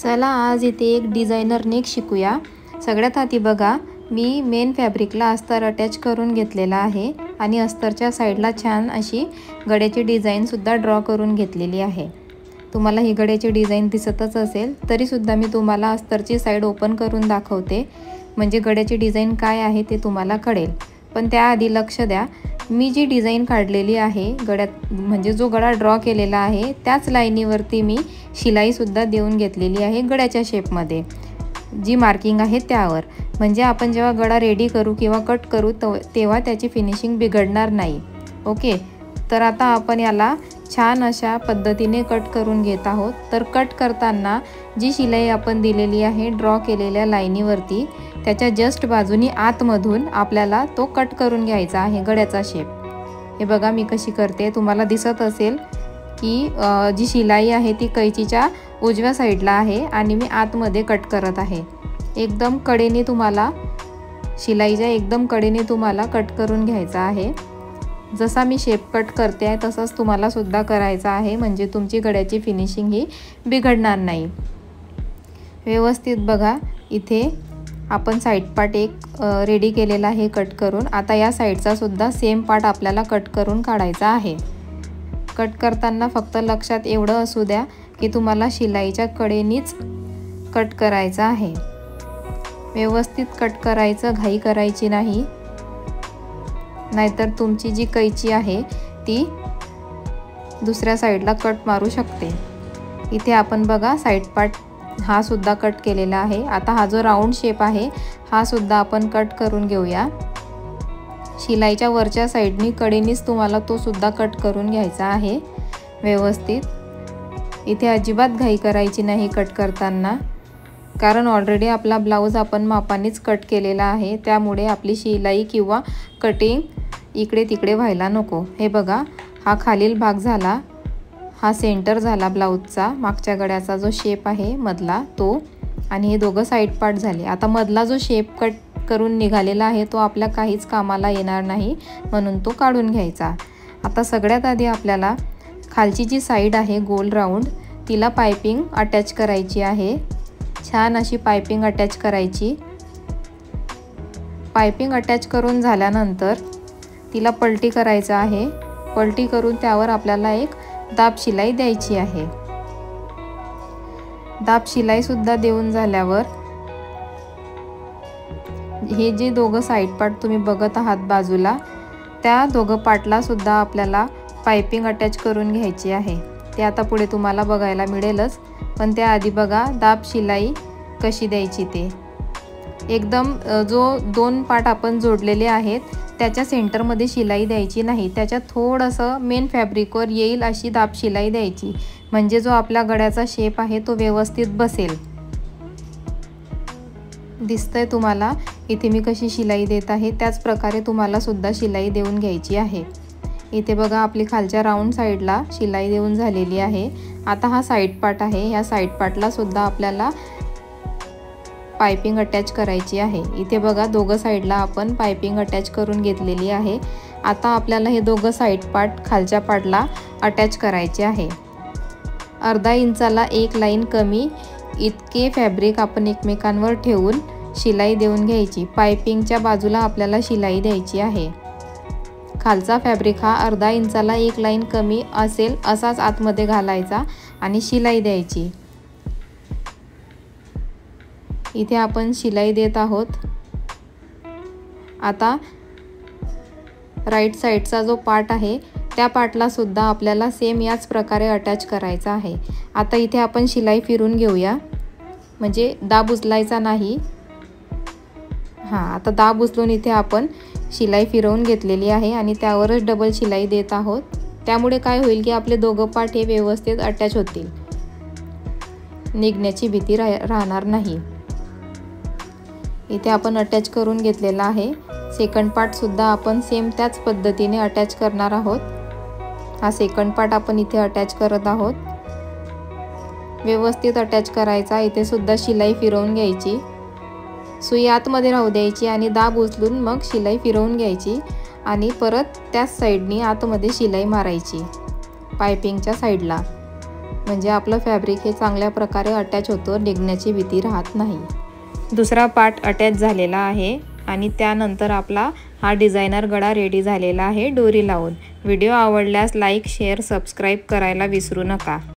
चला आज इथे एक डिझायनर नेक शिकूया। सगळ्यात आधी बघा, मी मेन फॅब्रिकला अस्तर अटॅच करून घेतलेला आहे आणि अस्तरच्या साईडला छान अशी गड्याची डिझाइन सुद्धा ड्रॉ करून घेतलेली आहे। तुम्हाला ही गड्याची डिझाइन दिसतच असेल, तरी सुद्धा मी तुम्हाला अस्तरची साईड ओपन करून दाखवते, म्हणजे गड्याची डिझाइन काय आहे ते तुम्हाला कळेल। पण त्याआधी लक्ष द्या, मी जी डिझाइन काढलेली आहे गड्यात, म्हणजे जो गडा ड्रॉ केलेला आहे त्याच लाईनीवरती मी शिलाई सुद्धा देऊन घेतलेली आहे गड्याच्या शेपमध्ये, जी मार्किंग आहे त्यावर। म्हणजे आपण जेव्हा गडा रेडी करू किंवा कट करू तेव्हा त्याची फिनिशिंग बिघडणार नाही। ओके, तर आता आपण याला छान अशा पद्धतीने कट करून घेत आहोत। तर कट करताना जी शिलाई आपण दिलेली आहे ड्रॉ केलेल्या लाईनीवरती, त्याच्या जस्ट बाजूनी आतमधून आपल्याला तो कट करून घ्यायचा आहे गड्याचा शेप। हे बघा मी कशी करते, तुम्हाला दिसत असेल की जी शिलाई आहे ती कैचीच्या उजव्या साईडला आहे आणि मी आतमध्ये कट करत आहे। एकदम कडेने तुम्हाला शिलाईच्या एकदम कडेने तुम्हाला कट करून घ्यायचा आहे। जसा मी शेप कट करते आहे तसंच तुम्हाला सुद्धा करायचा आहे, म्हणजे तुमची गड्याची फिनिशिंग ही बिघडणार नाही। व्यवस्थित बघा, इथे आपण साइड पार्ट एक रेडी केलेला आहे कट करून। आता या साइडचा सुद्धा सेम पार्ट आपल्याला कट करून काढायचा आहे। कट करताना फक्त लक्षात एवढं असू द्या की तुम्हाला शिलाईच्या कडेनीच कट करायचा आहे। व्यवस्थित कट करायचं, घाई करायची नाही, नाहीतर तुमची जी कैची आहे ती दुसऱ्या साईडला कट मारू शकते। इथे आपण बघा साइड पार्ट हा सुद्धा कट केलेला आहे। आता हा जो राऊंड शेप आहे हा सुद्धा आपण कट करून घेऊया। शिलाईच्या वरच्या साईडनी कडेनीच तुम्हाला तो सुद्धा कट करून घ्यायचा आहे व्यवस्थित। इथे अजिबात घाई करायची नाही कट करताना, कारण ऑलरेडी आपला ब्लाऊज आपण मापानेच कट केलेला आहे, त्यामुळे आपली शिलाई किंवा कटिंग इकडे तिकडे व्हायला नको। हे बघा, हा खालील भाग झाला, हा सेंटर झाला ब्लाऊजचा, मागच्या गड्याचा जो शेप आहे मधला तो, आणि हे दोघं साइड पार्ट झाले। आता मधला जो शेप कट करून निघालेला आहे तो आपल्या काहीच कामाला येणार नाही, म्हणून तो काढून घ्यायचा। आता सगळ्यात आधी आपल्याला खालची जी साइड आहे गोल राऊंड, तिला पाइपिंग अटॅच करायची आहे। छान अशी पाइपिंग अटॅच करायची। पाइपिंग अटॅच करून झाल्यानंतर तिला पलटी करायचं आहे। पलटी करून त्यावर आपल्याला एक दाब शिलाई द्यायची आहे। दाब शिलाई सुद्धा देऊन झाल्यावर हे जे दोघं साइड पार्ट तुम्ही बघत आहात बाजूला, त्या दोघं पार्टला सुद्धा आपल्याला पाइपिंग अटॅच करून घ्यायची आहे। ते आता पुढे तुम्हाला बघायला मिळेलच, पण त्याआधी बघा दाब शिलाई कशी द्यायची ते। एकदम जो दोन पार्ट आपण जोडलेले आहेत त्याच्या सेंटरमध्ये शिलाई द्यायची नाही, त्याच्यात थोडंसं मेन फॅब्रिकवर येईल अशी दाब शिलाई द्यायची, म्हणजे जो आपला गड्याचा शेप आहे तो व्यवस्थित बसेल। दिसतंय तुम्हाला इथे मी कशी शिलाई देत आहे, त्याच प्रकारे तुम्हाला सुद्धा शिलाई देऊन घ्यायची आहे। इथे बघा आपली खालच्या राऊंड साईडला शिलाई देऊन झालेली आहे। आता हा साइड पार्ट आहे, या साइड पार्टला सुद्धा आपल्याला पाइपिंग अटॅच करायची आहे। इथे बघा दोघं साईडला आपण पाइपिंग अटॅच करून घेतलेली आहे। आता आपल्याला हे दोघं साइड पार्ट खालच्या पार्टला अटॅच करायचे आहे। अर्धा इंचाला एक लाईन कमी इतके फॅब्रिक आपण एकमेकांवर ठेवून शिलाई देऊन घ्यायची। पाइपिंगच्या बाजूला आपल्याला शिलाई द्यायची आहे। खालचा फॅब्रिक हा अर्धा इंचाला एक लाईन कमी असेल असाच आतमध्ये घालायचा आणि शिलाई द्यायची। इथे आपण शिलाई देत आहोत। आता राईट साईडचा जो पार्ट आहे त्या पार्टला सुद्धा आपल्याला सेम याच प्रकारे अटॅच करायचा आहे। आता इथे आपण शिलाई फिरून घेऊया, म्हणजे दाब उचलायचा नाही। आता दाब उचलून इथे आपण शिलाई फिरवून घेतलेली आहे आणि त्यावरच डबल शिलाई देत आहोत। त्यामुळे काय होईल की आपले दोघं पार्ट हे व्यवस्थित अटॅच होतील, निघण्याची भीती राहणार नाही। इथे आपण अटॅच करून घेतलेला आहे। सेकंड पार्ट सुद्धा आपण सेम त्याच पद्धतीने अटॅच करणार आहोत। हा सेकंड पार्ट आपण इथे अटॅच करत आहोत। व्यवस्थित अटॅच करायचा। इथे सुद्धा शिलाई फिरवून घ्यायची, सुई आतमध्ये राहू द्यायची आणि दाब उचलून मग शिलाई फिरवून घ्यायची आणि परत त्याच साईडनी आतमध्ये शिलाई मारायची पाइपिंगच्या साईडला। म्हणजे आपलं फॅब्रिक हे चांगल्या प्रकारे अटॅच होतं, निघण्याची भीती राहत नाही। दुसरा पार्ट अटॅच झालेला आहे आणि त्यानंतर आपला हा डिझायनर गळा रेडी झालेला आहे दोरी लावून। व्हिडिओ आवडल्यास लाईक, शेअर, सबस्क्राईब करायला विसरू नका।